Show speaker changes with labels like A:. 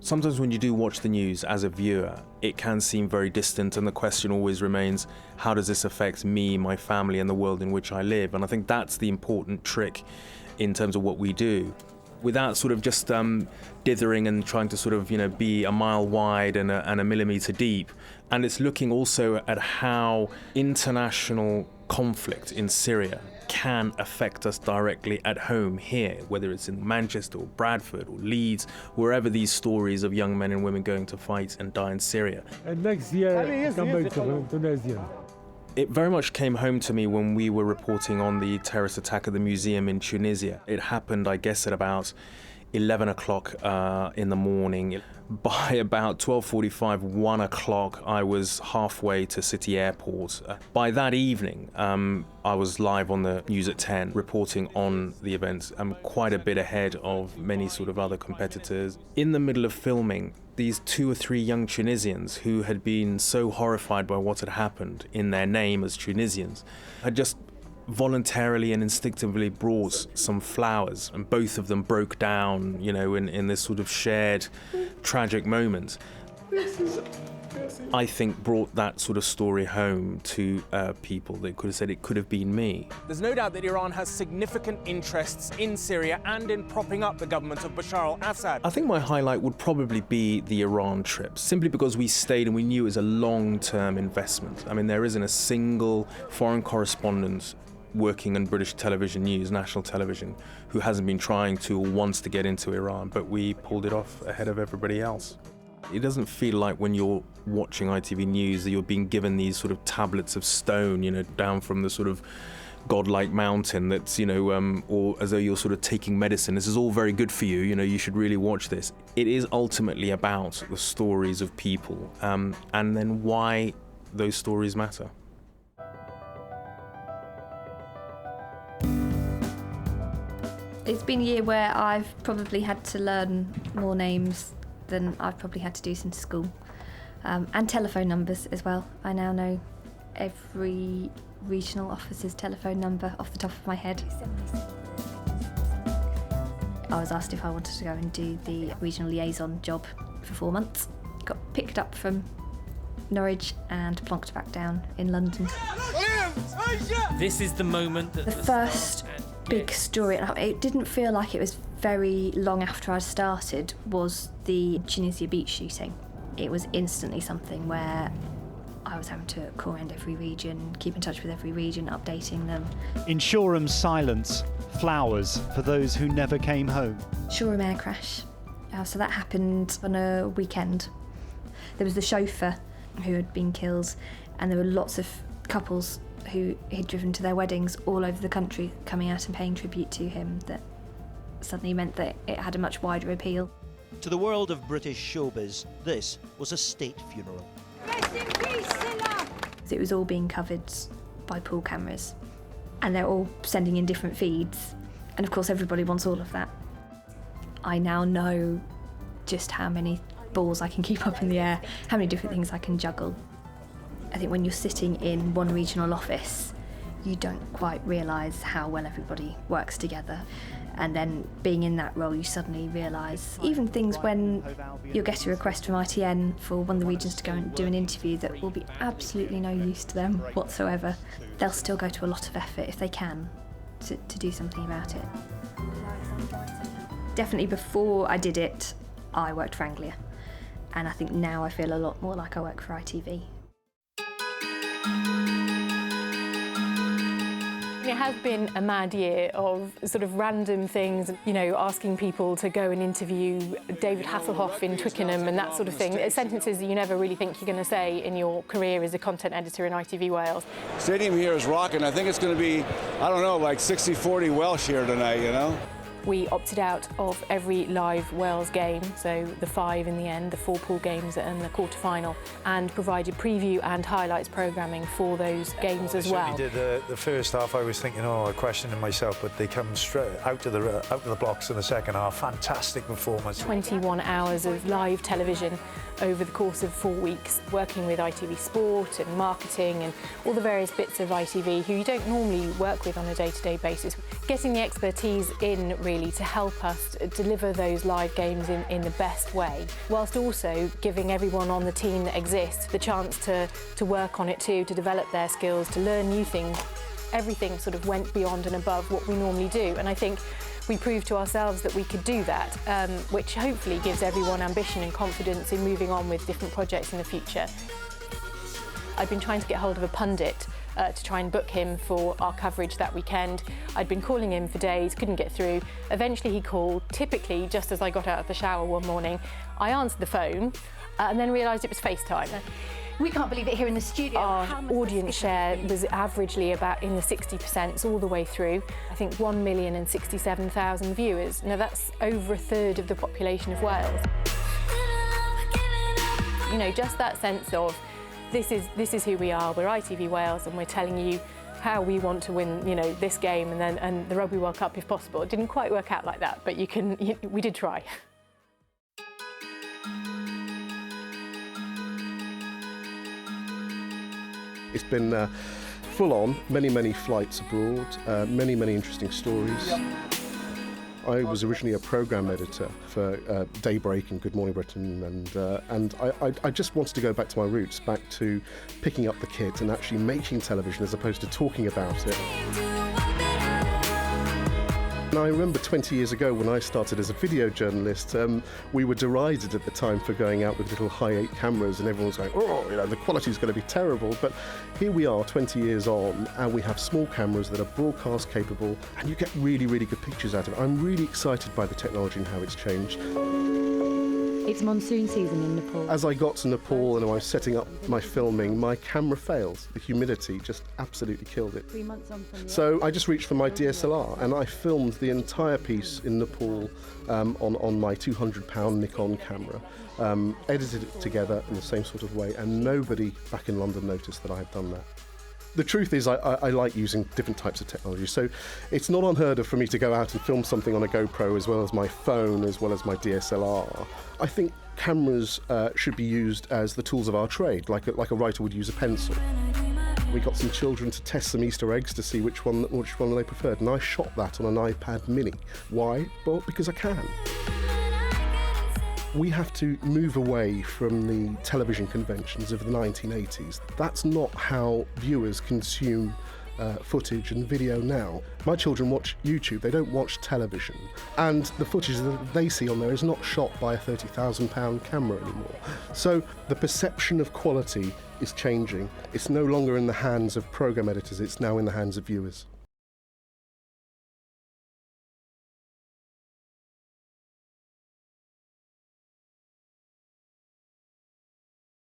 A: Sometimes when you do watch the news as a viewer, it can seem very distant, and the question always remains, how does this affect me, my family, and the world in which I live? And I think that's the important trick in terms of what we do. Without sort of just dithering and trying to sort of, be a mile wide and a millimetre deep. And it's looking also at how international conflict in Syria can affect us directly at home here, whether it's in Manchester or Bradford or Leeds, wherever these stories of young men and women going to fight and die in Syria.
B: And next year, come back to Tunisia.
A: It very much came home to me when we were reporting on the terrorist attack at the museum in Tunisia. It happened, I guess, at about 11 o'clock in the morning. By about 12:45, 1 o'clock, I was halfway to City Airport. By that evening, I was live on the news at 10, reporting on the event, quite a bit ahead of many sort of other competitors. In the middle of filming, these 2 or 3 young Tunisians who had been so horrified by what had happened in their name as Tunisians had just voluntarily and instinctively brought some flowers, and both of them broke down, in this sort of shared tragic moment. I think brought that sort of story home to people. They could have said it could have been me.
C: There's no doubt that Iran has significant interests in Syria and in propping up the government of Bashar al-Assad.
A: I think my highlight would probably be the Iran trip, simply because we stayed and we knew it was a long-term investment. I mean, there isn't a single foreign correspondent working on British television news, national television, who hasn't been trying to or wants to get into Iran, but we pulled it off ahead of everybody else. It doesn't feel like when you're watching ITV News that you're being given these sort of tablets of stone, down from the sort of godlike mountain that's, or as though you're sort of taking medicine. This is all very good for you, you should really watch this. It is ultimately about the stories of people, and then why those stories matter.
D: It's been a year where I've probably had to learn more names than I've probably had to do since school. And telephone numbers as well. I now know every regional officer's telephone number off the top of my head. I was asked if I wanted to go and do the regional liaison job for 4 months. Got picked up from Norwich and plonked back down in London.
E: This is the moment that
D: the first big story, and it didn't feel like it was very long after I'd started, was the Tunisia beach shooting. It was instantly something where I was having to call around every region, keep in touch with every region, updating them.
F: In Shoreham's silence, flowers for those who never came home.
D: Shoreham air crash. So that happened on a weekend. There was the chauffeur who had been killed, and there were lots of couples who had driven to their weddings all over the country coming out and paying tribute to him. That suddenly meant that it had a much wider appeal.
G: To the world of British showbiz, this was a state funeral.
D: Rest in peace, Silla! It was all being covered by pool cameras, and they're all sending in different feeds, and of course everybody wants all of that. I now know just how many balls I can keep up in the air, how many different things I can juggle. I think when you're sitting in one regional office, you don't quite realise how well everybody works together. And then being in that role, you suddenly realise even things when you'll get a request from ITN for one of the regions to go and do an interview that will be absolutely no use to them whatsoever, they'll still go to a lot of effort if they can to do something about it. Definitely before I did it, I worked for Anglia. And I think now I feel a lot more like I work for ITV.
H: It has been a mad year of sort of random things, asking people to go and interview David Hasselhoff in Twickenham and that sort of thing. Sentences that you never really think you're going to say in your career as a content editor in ITV Wales.
I: Stadium here is rocking. I think it's going to be, like 60-40 Welsh here tonight,
H: We opted out of every live Wales game, so the 5 in the end, the 4 pool games and the quarter-final, and provided preview and highlights programming for those games as well.
J: I did the first half. I was thinking, questioning myself, but they come straight out of the blocks in the second half. Fantastic performance.
H: 21 hours of live television over the course of 4 weeks, working with ITV Sport and marketing and all the various bits of ITV who you don't normally work with on a day-to-day basis. Getting the expertise in really really to help us deliver those live games in the best way, whilst also giving everyone on the team that exists the chance to work on it too, to develop their skills, to learn new things. Everything sort of went beyond and above what we normally do, and I think we proved to ourselves that we could do that, which hopefully gives everyone ambition and confidence in moving on with different projects in the future. I'd been trying to get hold of a pundit to try and book him for our coverage that weekend. I'd been calling him for days, couldn't get through. Eventually he called, typically just as I got out of the shower one morning. I answered the phone and then realised it was FaceTime.
K: We can't believe it here in the studio.
H: Our audience share was averagely about in the 60% all the way through. I think 1,067,000 viewers. Now that's over a third of the population of Wales. You know, just that sense of this is who we are. We're ITV Wales and we're telling you how we want to win, you know, this game and the Rugby World Cup if possible. It didn't quite work out like that, but we did try.
L: It's been full on, many flights abroad, many interesting stories. I was originally a programme editor for Daybreak and Good Morning Britain, and I just wanted to go back to my roots, back to picking up the kit and actually making television as opposed to talking about it. And I remember 20 years ago when I started as a video journalist, we were derided at the time for going out with little Hi8 cameras, and everyone was going, oh, you know, the quality's going to be terrible. But here we are 20 years on, and we have small cameras that are broadcast capable, and you get really good pictures out of it. I'm really excited by the technology and how it's changed.
K: It's monsoon season in Nepal.
L: As I got to Nepal and I was setting up my filming, my camera failed. The humidity just absolutely killed it.
K: 3 months on from
L: So I just reached for my DSLR and I filmed the entire piece in Nepal on my £200 Nikon camera, edited it together in the same sort of way, and nobody back in London noticed that I had done that. The truth is I like using different types of technology, so it's not unheard of for me to go out and film something on a GoPro as well as my phone, as well as my DSLR. I think cameras should be used as the tools of our trade, like a writer would use a pencil. We got some children to test some Easter eggs to see which one they preferred, and I shot that on an iPad mini. Why? Well, because I can. We have to move away from the television conventions of the 1980s. That's not how viewers consume footage and video now. My children watch YouTube, they don't watch television. And the footage that they see on there is not shot by a £30,000 camera anymore. So the perception of quality is changing. It's no longer in the hands of programme editors, it's now in the hands of viewers.